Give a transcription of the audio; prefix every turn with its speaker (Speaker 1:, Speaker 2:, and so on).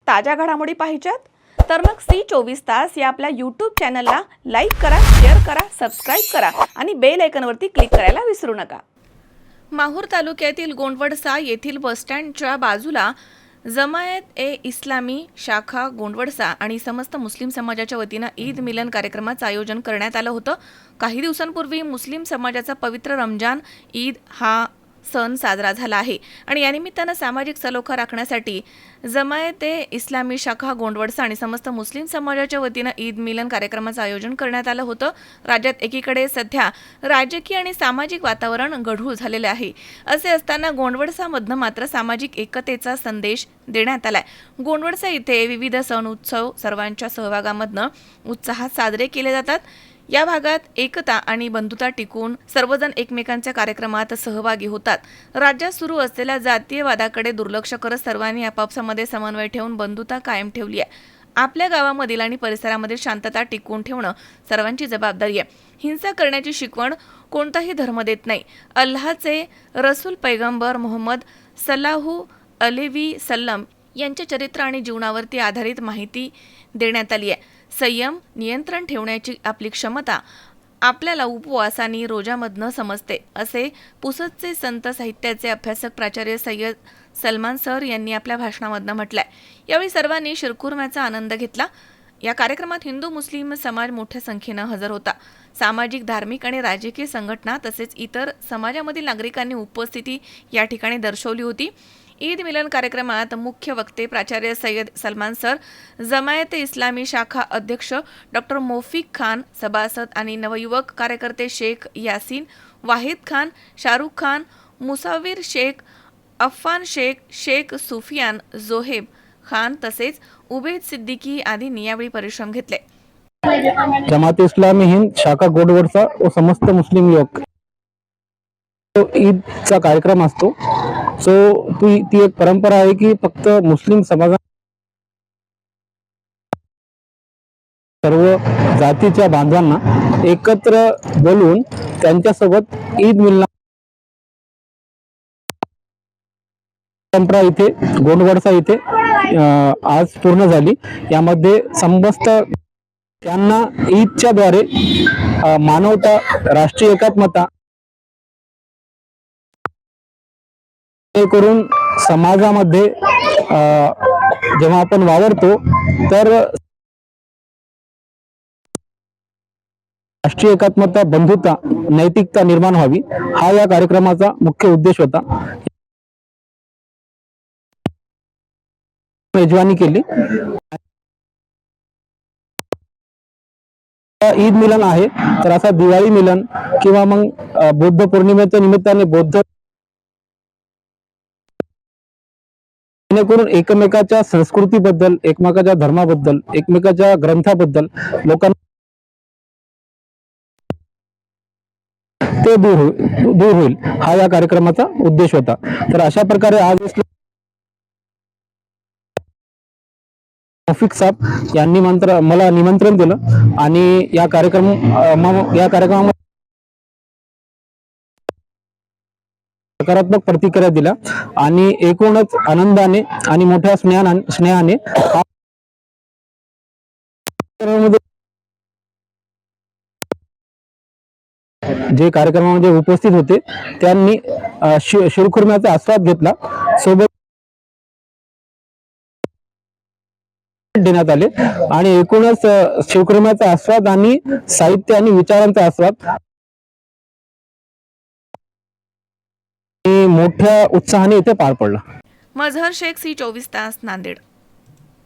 Speaker 1: ताज्या घडामोडी पाहिजेत तर मग C24 तास या आपल्या YouTube चॅनलला लाईक करा, शेअर करा, सबस्क्राइब करा आणि बेल आयकॉनवरती क्लिक करायला विसरू नका। माहूर तालुक्यातील गोंडवडसा येथील बसस्टँडच्या बाजूला जमायत-ए-इस्लामी शाखा गोंडवडसा आणि समस्त मुस्लिम समाजाच्या वतीने ईद मिलन कार्यक्रमाचे आयोजन करण्यात आलं होतं। काही दिवसांपूर्वी मुस्लिम समाजाचा पवित्र रमजान ईद हा सण साजरा झाला आहे आणि या निमित्ताने सामाजिक सलोखा राखण्यासाठी जमायत-ए-इस्लामी शाखा गोंडवडसा आणि समस्त मुस्लिम समाजाच्या वतीने ईद मिलन कार्यक्रमाचे आयोजन करण्यात आलं होतं। राज्यात एकीकडे सध्या राजकीय आणि सामाजिक वातावरण गढूळ झालेले आहे। असे असताना गोंडवडसामधनं मात्र सामाजिक एकतेचा संदेश देण्यात आलाय। गोंडवडसा इथे विविध सण उत्सव सर्वांच्या सहभागामधनं उत्साहात साजरे केले जातात। या भागात एकता आणि बंधुता टिकून सर्वजण एकमेकांच्या कार्यक्रमात सहभागी होतात। राज्यात सुरू असलेल्या जातीय वादाकडे दुर्लक्ष करत सर्वांनी आपापसामध्ये समन्वय ठेवून बंधुता कायम ठेवली आहे। आपल्या गावामधील आणि परिसरामधील शांतता टिकवून ठेवणं सर्वांची जबाबदारी आहे। हिंसा करण्याची शिकवण कोणताही धर्म देत नाही। अल्लाहचे रसूल पैगंबर मोहम्मद सल्लाहु अलैहि सल्लम यांच्या चरित्र आणि जीवनावरती आधारित माहिती देण्यात आली आहे। संयम, नियंत्रण ठेवण्याची आपली क्षमता आपल्याला उपवास आणि रोजामधनं समजते, असे पुसदचे संत साहित्याचे अभ्यासक प्राचार्य सय्यद सलमान सर यांनी आपल्या भाषणामधनं म्हटलंय। यावेळी सर्वांनी शिरखुर्म्याचा आनंद घेतला। या कार्यक्रमात हिंदू मुस्लिम समाज मोठ्या संख्येनं हजर होता। सामाजिक, धार्मिक आणि राजकीय संघटना तसेच इतर समाजामधील नागरिकांनी उपस्थिती या ठिकाणी दर्शवली होती। ईद मिलन कार्यक्रमात मुख्य वक्ते प्राचार्य सय्यद सलमान सर, जमायत-ए-इस्लामी शाखा अध्यक्ष डॉक्टर मोफिक खान, सभासद आणि नवयुवक कार्यकर्ते शेख यासीन, वाहिद खान, शाहरुख खान, मुसाविर शेख, अफान शेख, शेख सुफियान, जोहेब खान तसेच उबेद सिद्दीकी आदींनी यावेळी परिश्रम घेतले।
Speaker 2: जमात-ए-इस्लामी हिंद शाखा गोंडवडसा व समस्त मुस्लिम युवक ईदचा कार्यक्रम असतो। ती एक परंपरा आहे की फक्त मुस्लिम समाजा सर्व जातीच्या बांधवांना एकत्र बोलवून त्यांच्यासोबत ईद मिलन परंपरा इथे गोंडवडसा इथे आज पूर्ण झाली। यामध्ये समस्त त्यांना ईदच्या द्वारे मानवता, राष्ट्रीय एकात्मता करून समाजामध्ये जेव्हा आपण वावरतो तर राष्ट्रीय एकात्मता, बंधुता, नैतिकता निर्माण व्हावी हा या कार्यक्रमाचा मुख्य उद्देश होता। मेजवानी केली। ईद मिलन आहे तर असा दिवाळी मिलन किंवा मग बुद्ध पौर्णिमेच्या निमित्ताने बौद्ध जेणेकरून एकमेकाच्या संस्कृतीबद्दल, एकमेकाच्या धर्माबद्दल, एकमेकाच्या ग्रंथाबद्दल लोकांना ते दूर होईल हा या कार्यक्रमाचा उद्देश होता। तर अशा प्रकारे आज मोफिक साहेब यांनी मला निमंत्रण दिलं आणि या कार्यक्रमामध्ये सकारात्मक प्रतिक्रिया दिल्या आणि एकूणच आनंदाने आणि मोठ्या स्नेहाने जे कार्यक्रमामध्ये उपस्थित होते त्यांनी शिरखुर्म्याचा आस्वाद घेतला। सोबत देण्यात आले आणि एकूणच शिरखुर्म्याचा आस्वाद आणि साहित्य आणि विचारांचा आस्वाद मोठ्या उत्साहाने इथे पार पडला।
Speaker 1: मजहर शेख, C24 तास, नांदेड।